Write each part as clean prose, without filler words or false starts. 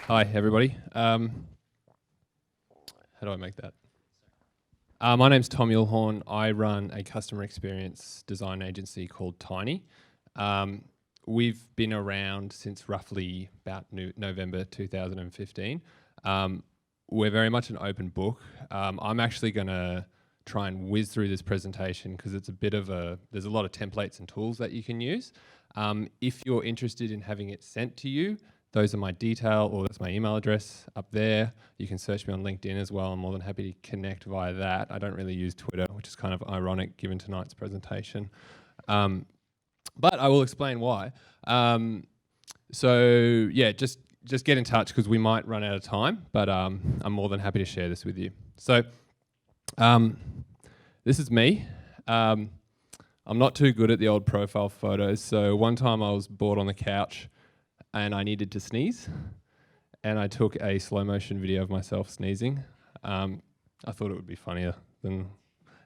Hi, everybody. How do I make that? My name's Tom Uhlhorn. I run a customer experience design agency called Tiny. We've been around since roughly about November 2015. We're very much an open book. I'm actually going to try and whiz through this presentation because it's a bit of there's a lot of templates and tools that you can use. If you're interested in having it sent to you, those are my detail, or that's my email address up there. You can search me on LinkedIn as well. I'm more than happy to connect via that. I don't really use Twitter, which is kind of ironic given tonight's presentation. But I will explain why. So yeah, just get in touch because we might run out of time, but I'm more than happy to share this with you. So this is me. I'm not too good at the old profile photos. So one time I was bored on the couch and I needed to sneeze, and I took a slow motion video of myself sneezing. I thought it would be funnier than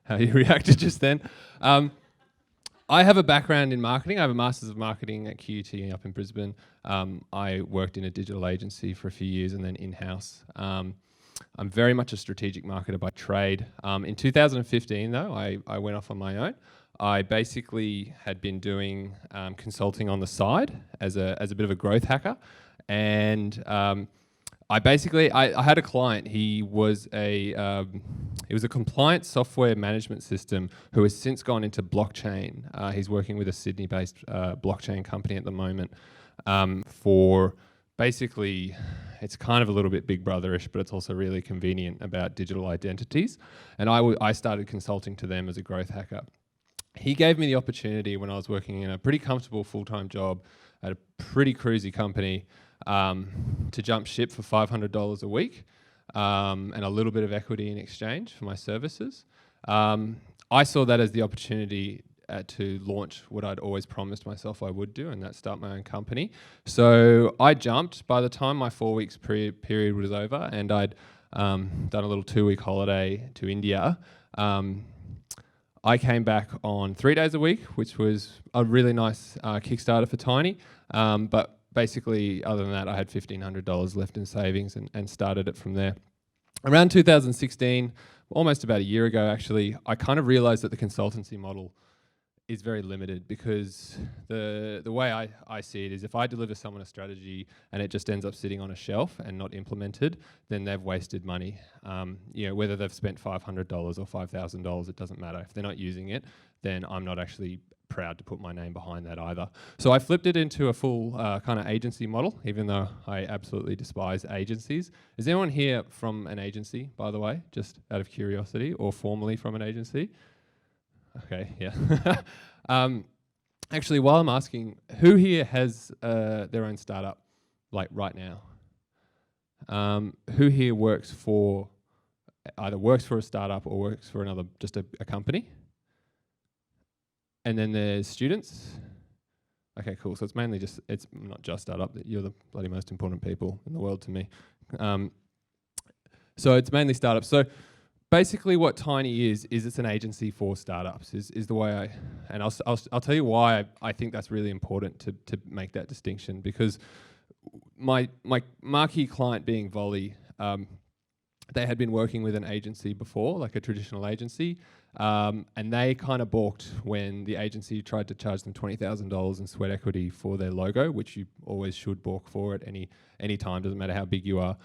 how you reacted just then. I have a background in marketing. I have a Masters of Marketing at QUT up in Brisbane. I worked in a digital agency for a few years and then in-house. I'm very much a strategic marketer by trade. In 2015 though, I went off on my own. I basically had been doing consulting on the side as a bit of a growth hacker, and I had a client. He was a compliance software management system who has since gone into blockchain. He's working with a Sydney-based blockchain company at the moment for basically, it's kind of a little bit Big Brother-ish, but it's also really convenient about digital identities. And I started consulting to them as a growth hacker. He gave me the opportunity when I was working in a pretty comfortable full-time job at a pretty cruisy company to jump ship for $500 a week and a little bit of equity in exchange for my services. I saw that as the opportunity to launch what I'd always promised myself I would do, and that's start my own company. So I jumped by the time my 4 weeks period was over, and I'd done a little 2-week holiday to India. I came back on 3 days a week, which was a really nice Kickstarter for Tiny. But basically, other than that, I had $1,500 left in savings and started it from there. Around 2016, almost about a year ago actually, I kind of realized that the consultancy model is very limited, because the way I see it is if I deliver someone a strategy and it just ends up sitting on a shelf and not implemented, then they've wasted money. Whether they've spent $500 or $5,000, it doesn't matter. If they're not using it, then I'm not actually proud to put my name behind that either. So I flipped it into a full kind of agency model, even though I absolutely despise agencies. Is anyone here from an agency, by the way, just out of curiosity, or formerly from an agency? Okay, yeah. Actually, while I'm asking, who here has their own startup, like right now? Who here either works for a startup or works for another, just a company? And then there's students. Okay, cool. So it's mainly it's not just startup. You're the bloody most important people in the world to me. So it's mainly startups. So basically what Tiny is it's an agency for startups, is the way I'll tell you why I think that's really important to make that distinction, because my marquee client being Volley, they had been working with an agency before, like a traditional agency, and they kind of balked when the agency tried to charge them $20,000 in sweat equity for their logo, which you always should balk for at any time, doesn't matter how big you are.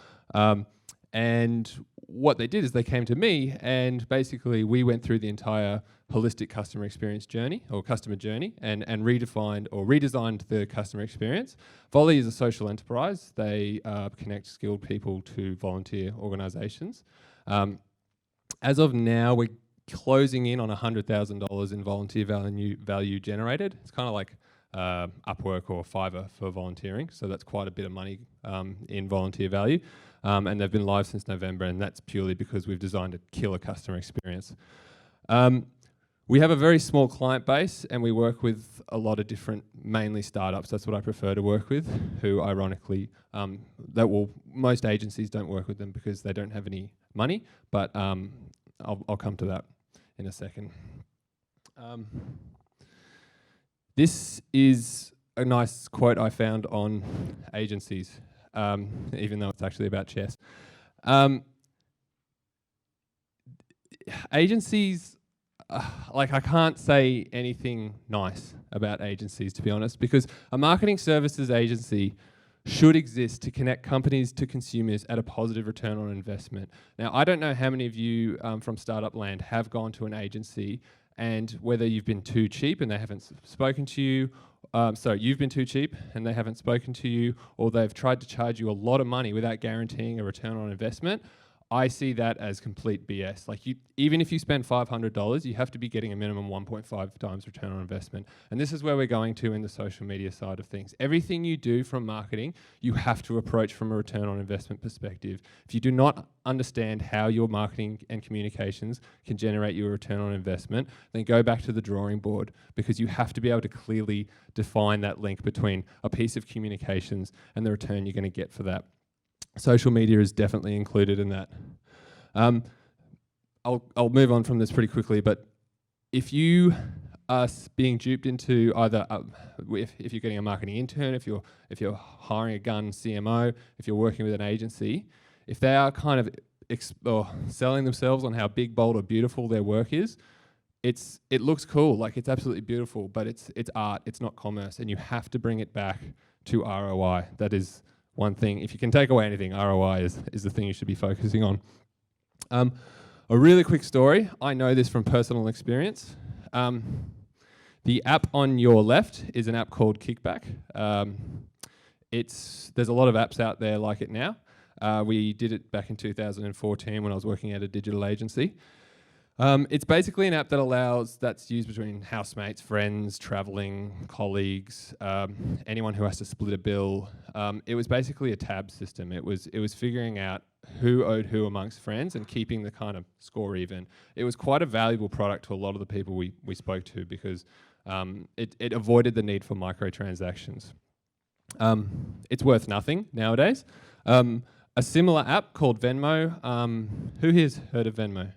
And what they did is they came to me, and basically we went through the entire holistic customer experience journey, or customer journey, and redefined or redesigned the customer experience. Volley is a social enterprise. They connect skilled people to volunteer organisations. As of now, we're closing in on $100,000 in volunteer value generated. It's kind of like Upwork or Fiverr for volunteering, so that's quite a bit of money in volunteer value. And they've been live since November, and that's purely because we've designed a killer customer experience. We have a very small client base, and we work with a lot of different, mainly startups. That's what I prefer to work with, who ironically, most agencies don't work with them because they don't have any money, but I'll come to that in a second. This is a nice quote I found on agencies. even though it's actually about chess. Um, Agencies, like I can't say anything nice about agencies, to be honest, because a marketing services agency should exist to connect companies to consumers at a positive return on investment. Now, I don't know how many of you from Startup Land have gone to an agency and whether you've been too cheap and they haven't spoken to you, you've been too cheap and they haven't spoken to you, or they've tried to charge you a lot of money without guaranteeing a return on investment. I see that as complete BS. Like, even if you spend $500, you have to be getting a minimum 1.5 times return on investment. And this is where we're going to in the social media side of things. Everything you do from marketing, you have to approach from a return on investment perspective. If you do not understand how your marketing and communications can generate you a return on investment, then go back to the drawing board, because you have to be able to clearly define that link between a piece of communications and the return you're going to get for that. Social media is definitely included in that. I'll move on from this pretty quickly, but if you are being duped into either if you're getting a marketing intern, if you're hiring a gun CMO, if you're working with an agency, if they are kind of selling themselves on how big, bold, or beautiful their work is, it looks cool, like it's absolutely beautiful, but it's art, it's not commerce, and you have to bring it back to ROI. That is one thing. If you can take away anything, ROI is the thing you should be focusing on. A really quick story. I know this from personal experience. The app on your left is an app called Kickback. There's a lot of apps out there like it now. We did it back in 2014 when I was working at a digital agency. It's basically an app that's used between housemates, friends, traveling, colleagues, anyone who has to split a bill. It was basically a tab system. It was figuring out who owed who amongst friends and keeping the kind of score even. It was quite a valuable product to a lot of the people we spoke to, because it avoided the need for microtransactions. It's worth nothing nowadays. A similar app called Venmo. Who here's heard of Venmo?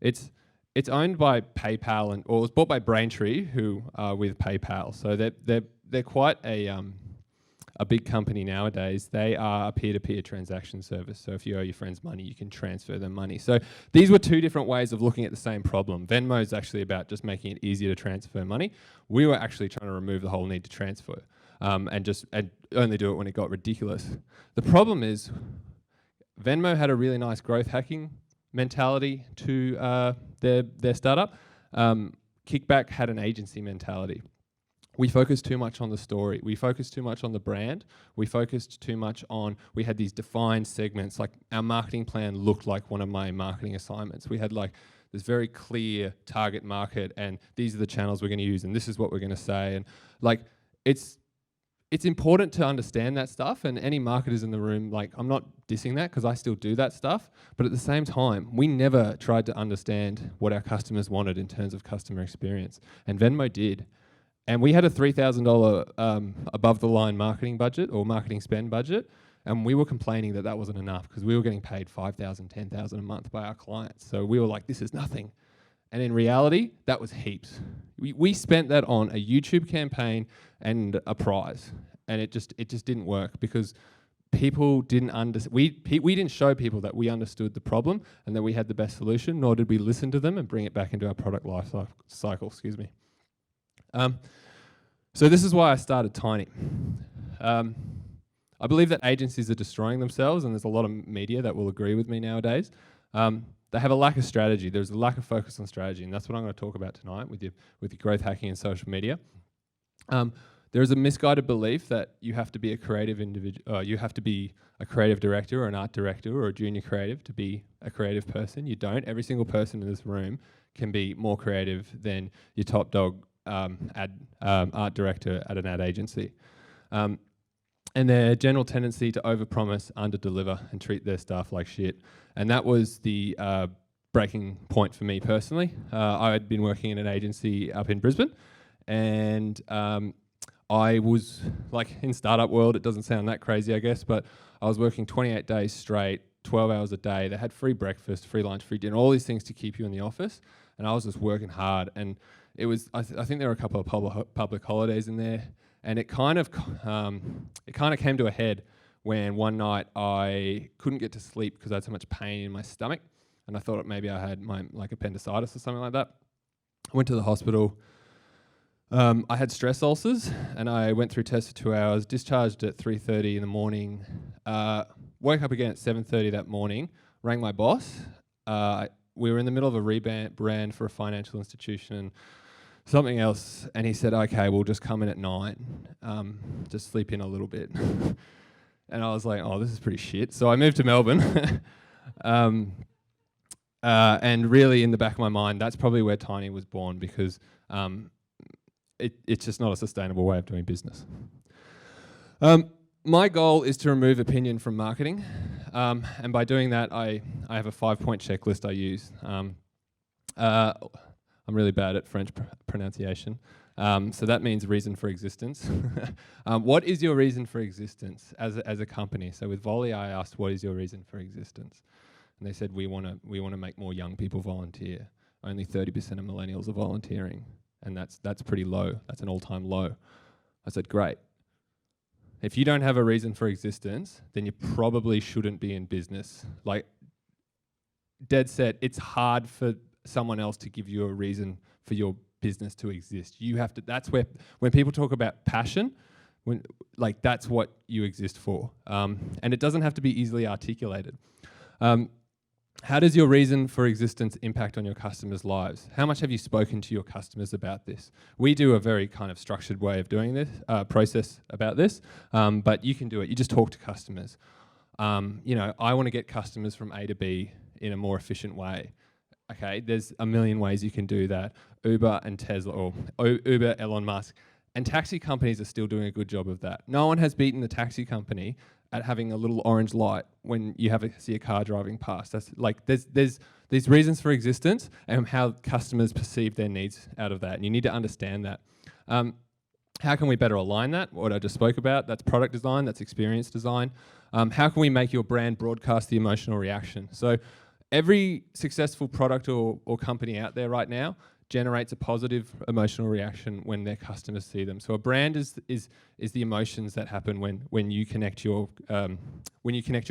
It's owned by PayPal or it was bought by Braintree, who are with PayPal. So they're quite a big company nowadays. They are a peer-to-peer transaction service. So if you owe your friends money, you can transfer them money. So these were two different ways of looking at the same problem. Venmo is actually about just making it easier to transfer money. We were actually trying to remove the whole need to transfer and only do it when it got ridiculous. The problem is Venmo had a really nice growth hacking mentality to their startup. Kickback had an agency mentality. We focused too much on the story. We focused too much on the brand. We focused too much on, we had these defined segments, like our marketing plan looked like one of my marketing assignments. We had like this very clear target market, and these are the channels we're going to use, and this is what we're going to say. And like, it's important to understand that stuff, and any marketers in the room, like, I'm not dissing that because I still do that stuff, but at the same time, we never tried to understand what our customers wanted in terms of customer experience, and Venmo did. And we had a $3,000 above the line marketing budget or marketing spend budget, and we were complaining that wasn't enough because we were getting paid $5,000, $10,000 a month by our clients. So we were like, this is nothing. And in reality, that was heaps. We spent that on a YouTube campaign and a prize, and it just didn't work because people didn't understand. We didn't show people that we understood the problem and that we had the best solution, nor did we listen to them and bring it back into our product life cycle. Excuse me. So this is why I started Tiny. I believe that agencies are destroying themselves, and there's a lot of media that will agree with me nowadays. They have a lack of strategy. There's a lack of focus on strategy, and that's what I'm going to talk about tonight with your growth hacking and social media. There is a misguided belief that you have to be a creative individual. You have to be a creative director or an art director or a junior creative to be a creative person. You don't. Every single person in this room can be more creative than your top dog art director at an ad agency. And their general tendency to overpromise, underdeliver, and treat their staff like shit. And that was the breaking point for me personally. I had been working in an agency up in Brisbane, and I was, like, in startup world, it doesn't sound that crazy, I guess, but I was working 28 days straight, 12 hours a day. They had free breakfast, free lunch, free dinner, all these things to keep you in the office. And I was just working hard. And it was, I think there were a couple of public holidays in there. And it kind of came to a head when one night I couldn't get to sleep because I had so much pain in my stomach, and I thought maybe I had like appendicitis or something like that. I went to the hospital. I had stress ulcers, and I went through tests for 2 hours, discharged at 3:30 in the morning, woke up again at 7:30 that morning, rang my boss. We were in the middle of a rebrand for a financial institution, something else, and he said, okay, we'll just come in at 9, just sleep in a little bit. And I was like, oh, this is pretty shit. So I moved to Melbourne. And really in the back of my mind, that's probably where Tiny was born, because it's just not a sustainable way of doing business. My goal is to remove opinion from marketing. And by doing that, I have a 5-point checklist I use. I'm really bad at French pronunciation. So that means reason for existence. What is your reason for existence as a company? So with Volley, I asked, what is your reason for existence? And they said, we want to make more young people volunteer. Only 30% of millennials are volunteering, and that's pretty low. That's an all-time low. I said, great. If you don't have a reason for existence, then you probably shouldn't be in business. Like, dead set, it's hard for someone else to give you a reason for your business to exist. You have to. That's where, when people talk about passion, that's what you exist for, and it doesn't have to be easily articulated. How does your reason for existence impact on your customers' lives? How much have you spoken to your customers about this? We do a very kind of structured way of doing this, process about this, but you can do it. You just talk to customers. I want to get customers from A to B in a more efficient way. Okay, there's a million ways you can do that. Uber and Tesla, or Uber, Elon Musk, and taxi companies are still doing a good job of that. No one has beaten the taxi company at having a little orange light when you see a car driving past. That's like, there's these reasons for existence and how customers perceive their needs out of that, and you need to understand that. How can we better align that? What I just spoke about, that's product design, that's experience design. How can we make your brand broadcast the emotional reaction? So every successful product or company out there right now generates a positive emotional reaction when their customers see them. So a brand is the emotions that happen when you connect your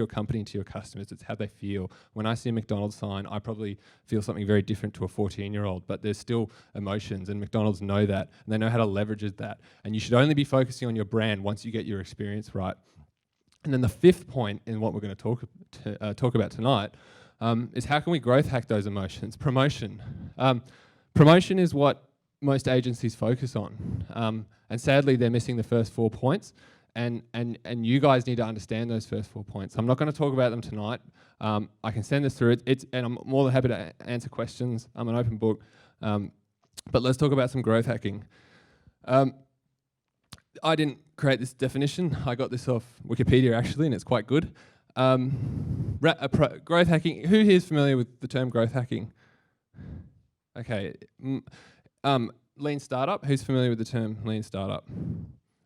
company to your customers. It's how they feel. When I see a McDonald's sign, I probably feel something very different to a 14-year-old, but there's still emotions, and McDonald's know that, and they know how to leverage that. And you should only be focusing on your brand once you get your experience right. And then the 5th point in what we're going to talk about tonight is how can we growth hack those emotions? Promotion. Promotion is what most agencies focus on, and sadly they're missing the first 4 points, and you guys need to understand those first 4 points. I'm not going to talk about them tonight. I can send this through, and I'm more than happy to answer questions. I'm an open book, but let's talk about some growth hacking. I didn't create this definition. I got this off Wikipedia actually, and it's quite good. Growth hacking, who here is familiar with the term growth hacking? Okay, lean startup, who's familiar with the term lean startup?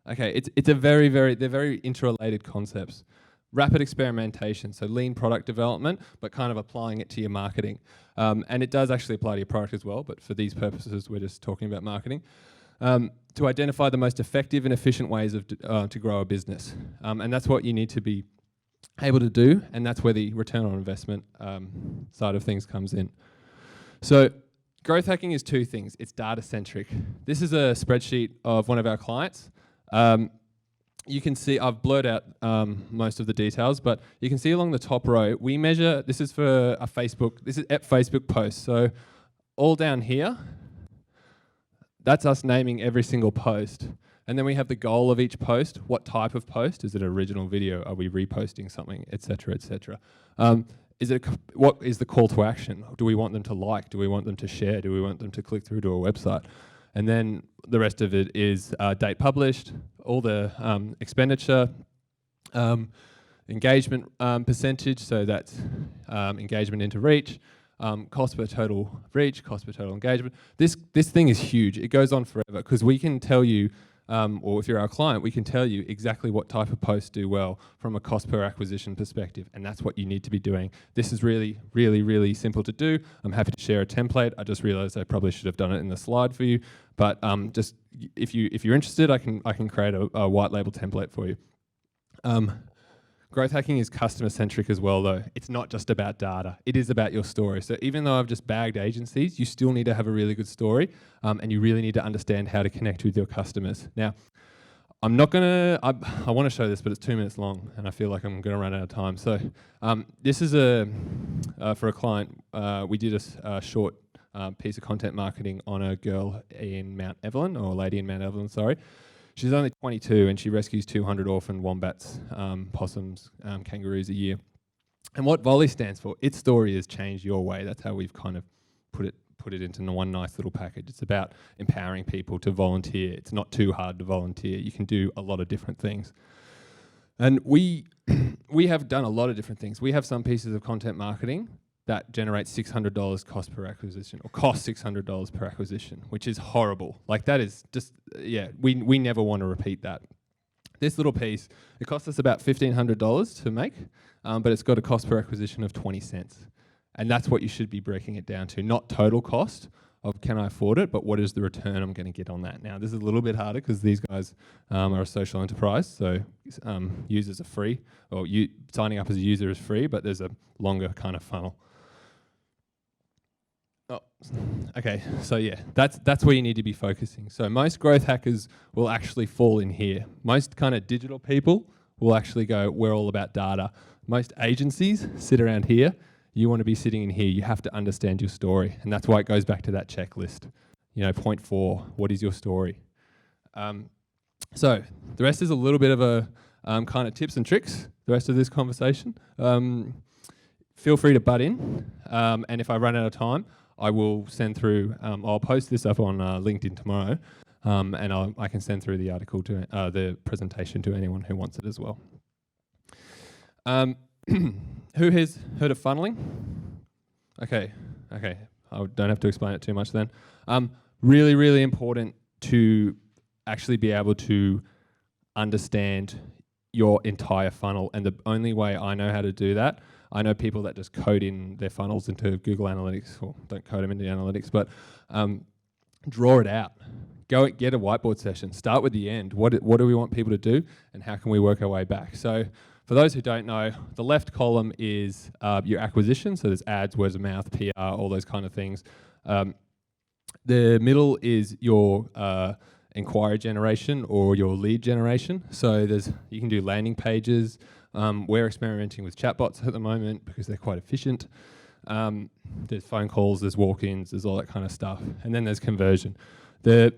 Okay, it's a they're very interrelated concepts. Rapid experimentation, so lean product development, but kind of applying it to your marketing. And it does actually apply to your product as well, but for these purposes, we're just talking about marketing. To identify the most effective and efficient ways to grow a business. And that's what you need to be able to do, and that's where the return on investment side of things comes in. So growth hacking is 2 things. It's data-centric. This is a spreadsheet of one of our clients. You can see, I've blurred out most of the details, but you can see along the top row, we measure, this is for a Facebook, this is at Facebook post. So all down here, that's us naming every single post. And then we have the goal of each post. What type of post? Is it an original video? Are we reposting something, et cetera, et cetera? What is the call to action? Do we want them to like? Do we want them to share? Do we want them to click through to a website? And then the rest of it is date published, all the expenditure, engagement percentage, so that's engagement into reach, cost per total reach, cost per total engagement. This thing is huge. It goes on forever because we can tell you, or if you're our client, we can tell you exactly what type of posts do well from a cost per acquisition perspective, and that's what you need to be doing. This is really, really, really simple to do. I'm happy to share a template. I just realized I probably should have done it in the slide for you, but just if you're interested, I can create a white label template for you. Growth hacking is customer centric as well, though. It's not just about data. It is about your story. So even though I've just bagged agencies, you still need to have a really good story, and you really need to understand how to connect with your customers. Now, I'm not gonna. I want to show this, but it's 2 minutes long, and I feel like I'm gonna run out of time. So this is for a client. We did a short piece of content marketing on a girl in Mount Evelyn, or a lady in Mount Evelyn. Sorry. She's only 22 and she rescues 200 orphan wombats, possums, kangaroos a year. And what Volley stands for, its story is change your way. That's how we've kind of put it into one nice little package. It's about empowering people to volunteer. It's not too hard to volunteer. You can do a lot of different things. And we have done a lot of different things. We have some pieces of content marketing that generates $600 cost per acquisition, or cost $600 per acquisition, which is horrible. Like that is just, we never want to repeat that. This little piece, it cost us about $1,500 to make, but it's got a cost per acquisition of 20 cents. And that's what you should be breaking it down to, not total cost of can I afford it, but what is the return I'm going to get on that. Now, this is a little bit harder because these guys are a social enterprise, so users are free, or signing up as a user is free, but there's a longer kind of funnel. Oh, okay, so yeah, that's where you need to be focusing. So most growth hackers will actually fall in here. Most kind of digital people will actually go, we're all about data. Most agencies sit around here. You want to be sitting in here. You have to understand your story, and that's why it goes back to that checklist. You know, point 4, what is your story? So the rest is a little bit of a kind of tips and tricks, the rest of this conversation. Feel free to butt in, and if I run out of time, I will send through, I'll post this up on LinkedIn tomorrow, and I can send through the article to the presentation to anyone who wants it as well. Who has heard of funneling? Okay, I don't have to explain it too much then. Really, really important to actually be able to understand your entire funnel, and the only way I know how to do that, I know people that just code in their funnels into Google Analytics, or don't code them into Analytics, but draw it out. Go get a whiteboard session. Start with the end. What do we want people to do, and how can we work our way back? So for those who don't know, the left column is your acquisition. So there's ads, words of mouth, PR, all those kind of things. The middle is your inquiry generation or your lead generation. So you can do landing pages. We're experimenting with chatbots at the moment because they're quite efficient. There's phone calls, there's walk-ins, there's all that kind of stuff. And then there's conversion. The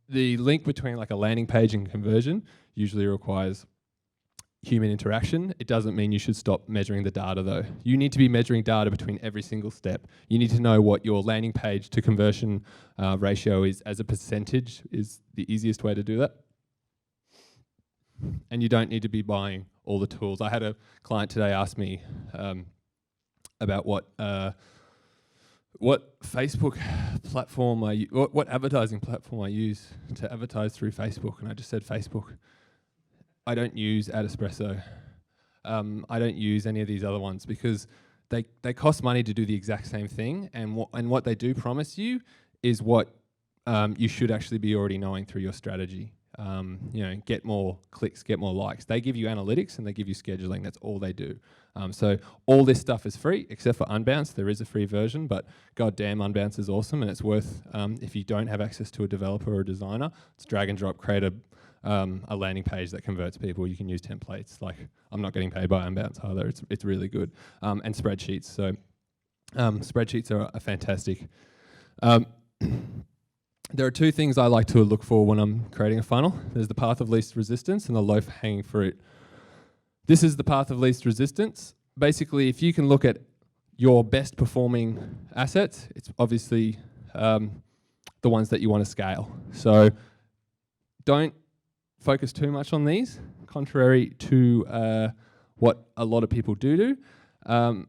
link between like a landing page and conversion usually requires human interaction. It doesn't mean you should stop measuring the data though. You need to be measuring data between every single step. You need to know what your landing page to conversion ratio is as a percentage is the easiest way to do that. And you don't need to be buying all the tools. I had a client today ask me about what Facebook platform what advertising platform I use to advertise through Facebook, and I just said Facebook. I don't use Ad Espresso. I don't use any of these other ones because they cost money to do the exact same thing, and what they do promise you is what you should actually be already knowing through your strategy. Get more clicks, get more likes. They give you analytics and they give you scheduling. That's all they do. So all this stuff is free except for Unbounce. There is a free version, but goddamn, Unbounce is awesome, and it's worth, if you don't have access to a developer or a designer, it's drag and drop, create a landing page that converts people. You can use templates. Like, I'm not getting paid by Unbounce either. It's really good. And spreadsheets. So spreadsheets are fantastic. There are two things I like to look for when I'm creating a funnel. There's the path of least resistance and the low-hanging fruit. This is the path of least resistance. Basically, if you can look at your best performing assets, it's obviously the ones that you want to scale. So don't focus too much on these, contrary to what a lot of people do. Kind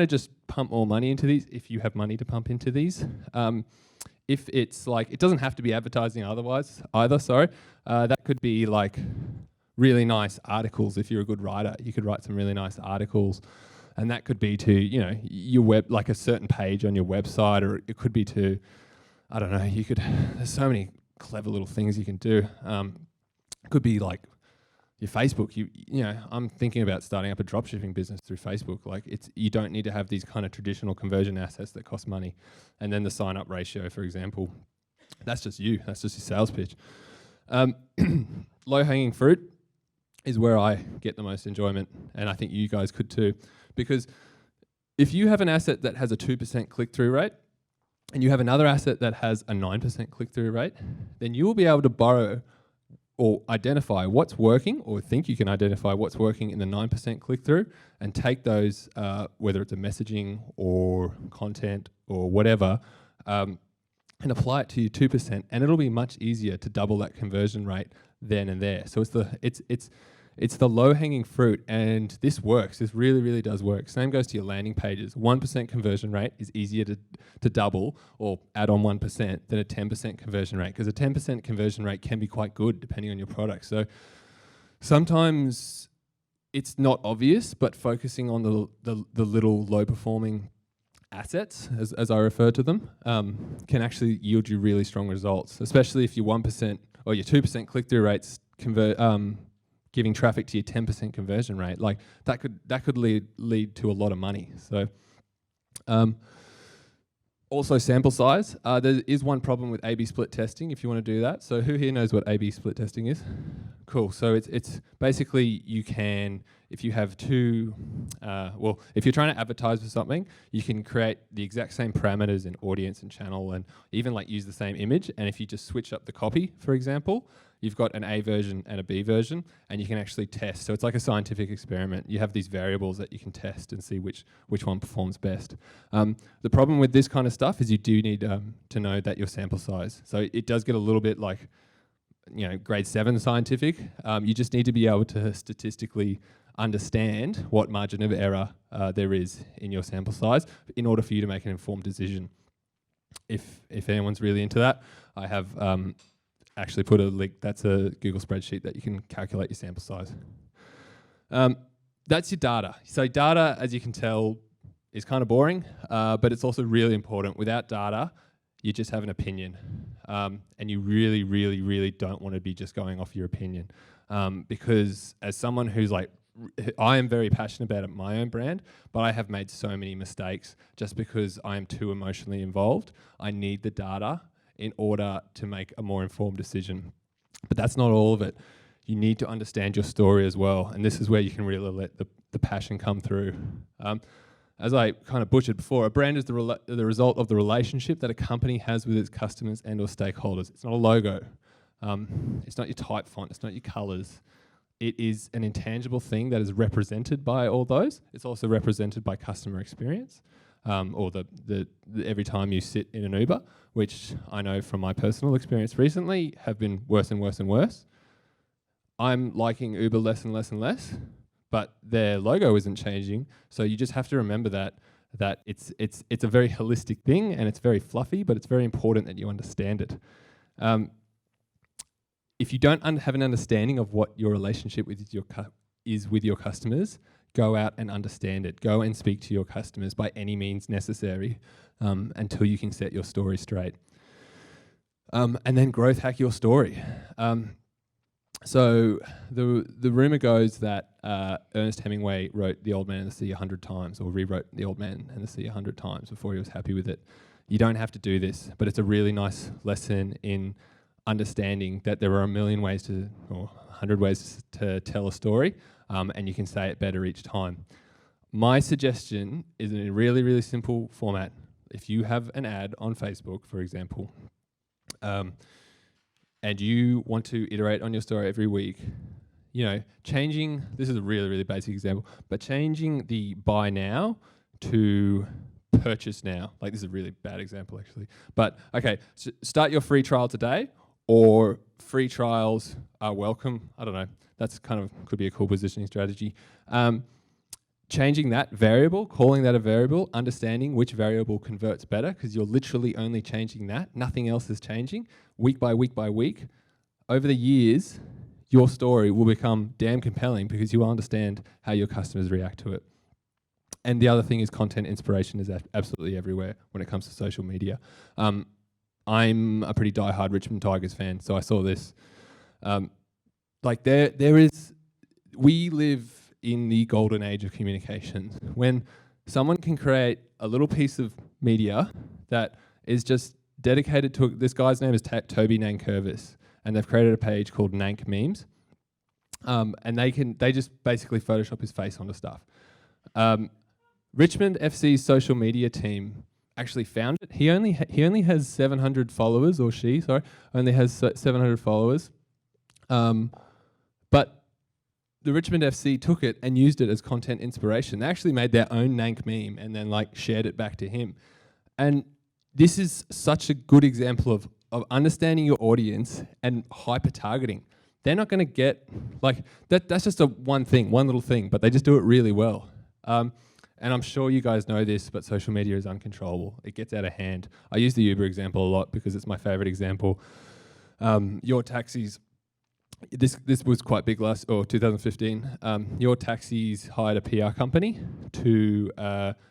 of just pump more money into these if you have money to pump into these. If it's like, it doesn't have to be advertising either, sorry. That could be like really nice articles. If you're a good writer, you could write some really nice articles. And that could be to, your web, like a certain page on your website, or it could be to, I don't know, there's so many clever little things you can do. It could be like your Facebook, you know, I'm thinking about starting up a dropshipping business through Facebook. Like, you don't need to have these kind of traditional conversion assets that cost money. And then the sign up ratio, for example, that's just your sales pitch. Low hanging fruit is where I get the most enjoyment, and I think you guys could too, because if you have an asset that has a 2% click-through rate and you have another asset that has a 9% click-through rate, then you will be able to borrow or identify what's working, or think you can identify what's working in the 9% click-through, and take those, whether it's a messaging or content or whatever, and apply it to your 2%, and it'll be much easier to double that conversion rate then and there. So it's the low-hanging fruit, and this works. This really, really does work. Same goes to your landing pages. 1% conversion rate is easier to double or add on 1% than a 10% conversion rate, because a 10% conversion rate can be quite good depending on your product. So sometimes it's not obvious, but focusing on the little low-performing assets, as I refer to them, can actually yield you really strong results, especially if your 1% or your 2% click-through rates giving traffic to your 10% conversion rate. Like, that could lead to a lot of money. So also sample size. There is one problem with A/B split testing if you want to do that. So who here knows what A/B split testing is? Cool. So it's basically, you can, if you have two, if you're trying to advertise for something, you can create the exact same parameters in audience and channel, and even like use the same image. And if you just switch up the copy, for example, you've got an A version and a B version, and you can actually test. So it's like a scientific experiment. You have these variables that you can test and see which one performs best. The problem with this kind of stuff is you do need to know that your sample size. So it does get a little bit like, you know, grade 7 scientific. You just need to be able to statistically understand what margin of error there is in your sample size in order for you to make an informed decision. If anyone's really into that, I have actually put a link. That's a Google spreadsheet that you can calculate your sample size. That's your data. So data, as you can tell, is kind of boring, but it's also really important. Without data, you just have an opinion, and you really, really, really don't want to be just going off your opinion, because as someone who's like, I am very passionate about my own brand, but I have made so many mistakes just because I am too emotionally involved. I need the data in order to make a more informed decision. But that's not all of it. You need to understand your story as well, and this is where you can really let the passion come through. As I kind of butchered before, a brand is the result of the relationship that a company has with its customers and or stakeholders. It's not a logo. It's not your type font. It's not your colors. It is an intangible thing that is represented by all those. It's also represented by customer experience, or the every time you sit in an Uber, which I know from my personal experience recently have been worse and worse and worse. I'm liking Uber less and less and less, but their logo isn't changing. So you just have to remember that it's a very holistic thing, and it's very fluffy, but it's very important that you understand it. If you don't have an understanding of what your relationship with your customers, go out and understand it. Go and speak to your customers by any means necessary, until you can set your story straight. And then growth hack your story. So the rumor goes that Ernest Hemingway wrote The Old Man and the Sea 100 times, or rewrote The Old Man and the Sea 100 times before he was happy with it. You don't have to do this, but it's a really nice lesson in understanding that there are a million ways or 100 ways to tell a story, and you can say it better each time. My suggestion is in a really, really simple format. If you have an ad on Facebook, for example, and you want to iterate on your story every week, you know, this is a really, really basic example, but changing the buy now to purchase now. Like, this is a really bad example, actually. But, okay, so start your free trial today, or free trials are welcome. I don't know. That's could be a cool positioning strategy. Changing that variable, calling that a variable, understanding which variable converts better, because you're literally only changing that. Nothing else is changing. Week by week by week. Over the years, your story will become damn compelling because you will understand how your customers react to it. And the other thing is, content inspiration is absolutely everywhere when it comes to social media. I'm a pretty diehard Richmond Tigers fan, so I saw this. There is we live in the golden age of communications when someone can create a little piece of media that is just dedicated to this guy's name is Toby Nankervis, and they've created a page called Nank Memes, and they just basically Photoshop his face onto stuff. Richmond FC's social media team actually found it. He only has 700 followers, or she, sorry, only has 700 followers. But the Richmond FC took it and used it as content inspiration. They actually made their own Nank meme and then shared it back to him. And this is such a good example of understanding your audience and hyper targeting. They're not going to get that's just one little thing, but they just do it really well. And I'm sure you guys know this, but social media is uncontrollable. It gets out of hand. I use the Uber example a lot because it's my favorite example. Your taxis, this was quite big 2015. Your taxis hired a PR company to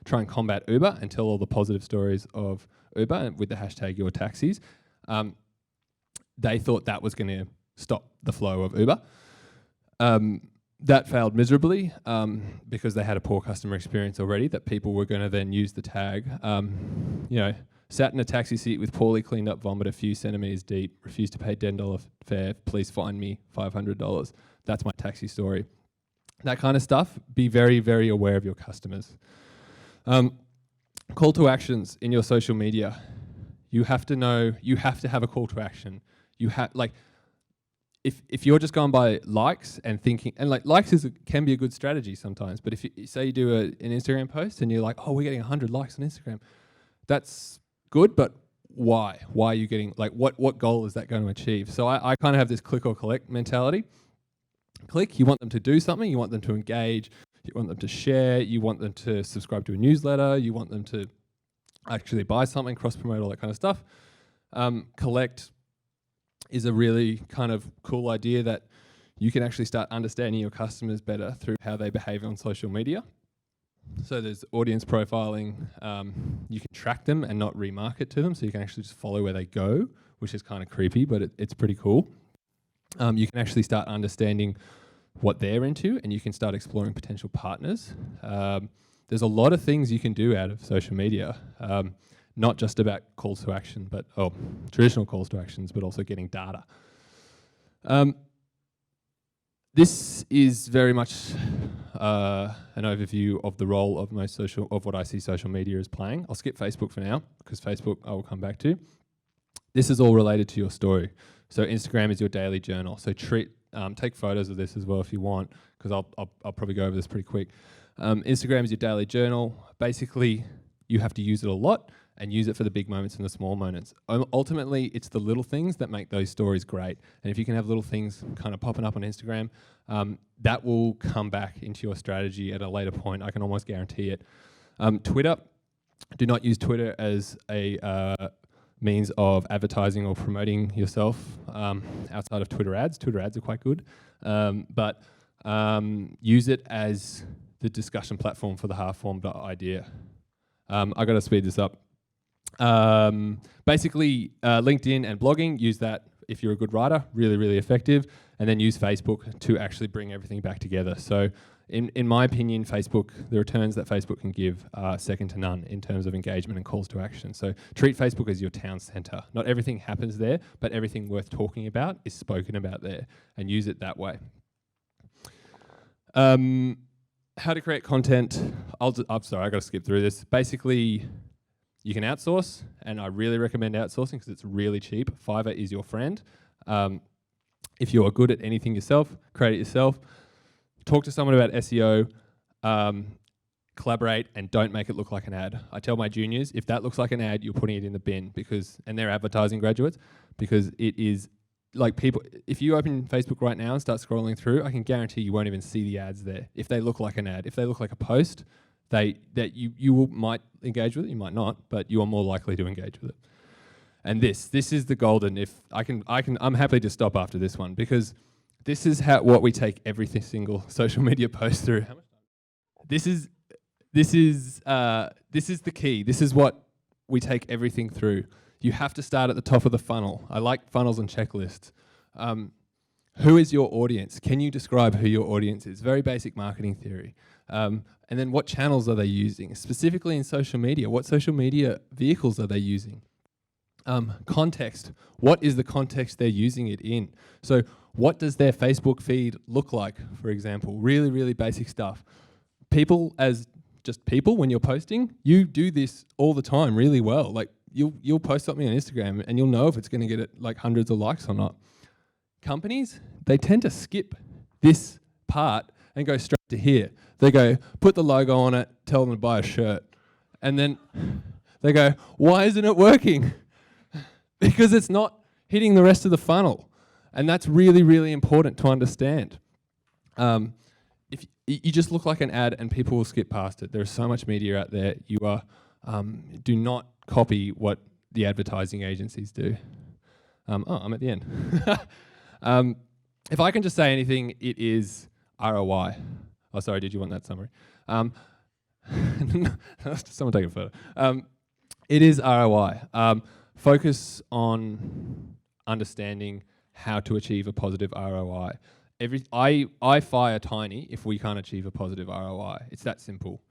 try and combat Uber and tell all the positive stories of Uber with the hashtag Your Taxis. They thought that was going to stop the flow of Uber. That failed miserably because they had a poor customer experience already, that people were going to then use the tag. Sat in a taxi seat with poorly cleaned up vomit a few centimetres deep, refused to pay $10 fare, please fine me $500. That's my taxi story. That kind of stuff, be very, very aware of your customers. Call to actions in your social media. You have to have a call to action. If you're just going by likes and thinking, and likes can be a good strategy sometimes, but if you say you do an Instagram post and you're like, oh, we're getting 100 likes on Instagram, that's good, but why? Why are you getting, what goal is that going to achieve? So I kind of have this click or collect mentality. Click, you want them to do something, you want them to engage, you want them to share, you want them to subscribe to a newsletter, you want them to actually buy something, cross-promote, all that kind of stuff. Collect is a really kind of cool idea that you can actually start understanding your customers better through how they behave on social media. So there's audience profiling. You can track them and not remarket to them, so you can actually just follow where they go, which is kind of creepy, but it's pretty cool. You can actually start understanding what they're into, and you can start exploring potential partners. There's a lot of things you can do out of social media. Not just about calls to action, but traditional calls to actions, but also getting data. This is very much an overview of the role of what I see social media is playing. I'll skip Facebook for now because Facebook I will come back to. This is all related to your story. So Instagram is your daily journal. So take photos of this as well if you want, because I'll probably go over this pretty quick. Instagram is your daily journal. Basically, you have to use it a lot and use it for the big moments and the small moments. Ultimately, it's the little things that make those stories great. And if you can have little things kind of popping up on Instagram, that will come back into your strategy at a later point. I can almost guarantee it. Twitter, do not use Twitter as a means of advertising or promoting yourself outside of Twitter ads. Twitter ads are quite good. But use it as the discussion platform for the half-formed idea. I got to speed this up. Basically, LinkedIn and blogging, use that if you're a good writer, really, really effective, and then use Facebook to actually bring everything back together. So in my opinion, the returns that Facebook can give are second to none in terms of engagement and calls to action. So treat Facebook as your town center. Not everything happens there, but everything worth talking about is spoken about there, and use it that way. How to create content. I'm sorry, I got to skip through this. Basically, you can outsource, and I really recommend outsourcing because it's really cheap. Fiverr is your friend. If you are good at anything yourself, create it yourself. Talk to someone about SEO, collaborate, and don't make it look like an ad. I tell my juniors, if that looks like an ad, you're putting it in the bin, and they're advertising graduates, because it is like people, if you open Facebook right now and start scrolling through, I can guarantee you won't even see the ads there. If they look like an ad, if they look like a post, you might engage with it, you might not, but you are more likely to engage with it. And this is the golden. I'm happy to stop after this one, because this is what we take every single social media post through. How much time? This is the key. This is what we take everything through. You have to start at the top of the funnel. I like funnels and checklists. Who is your audience? Can you describe who your audience is? Very basic marketing theory. And then what channels are they using? Specifically in social media, what social media vehicles are they using? Context. What is the context they're using it in? So what does their Facebook feed look like, for example? Really, really basic stuff. People as just people, when you're posting, you do this all the time really well. Like you'll post something on Instagram and you'll know if it's going to get like hundreds of likes or not. Companies, they tend to skip this part and go straight to here. They go, put the logo on it, tell them to buy a shirt. And then they go, why isn't it working? Because it's not hitting the rest of the funnel. And that's really, really important to understand. If you just look like an ad and people will skip past it. There's so much media out there. You are do not copy what the advertising agencies do. I'm at the end. If I can just say anything, it is ROI. Oh, sorry, did you want that summary? Someone take a photo. It is ROI. Focus on understanding how to achieve a positive ROI. I fire Tiny if we can't achieve a positive ROI. It's that simple.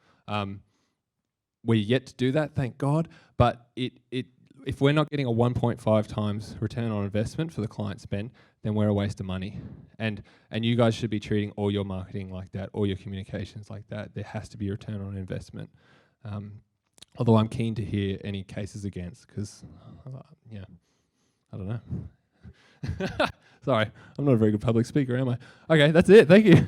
We're yet to do that, thank God. But if we're not getting a 1.5 times return on investment for the client spend, then we're a waste of money. And you guys should be treating all your marketing like that, all your communications like that. There has to be a return on investment. Although I'm keen to hear any cases against, because, I don't know. Sorry, I'm not a very good public speaker, am I? Okay, that's it. Thank you.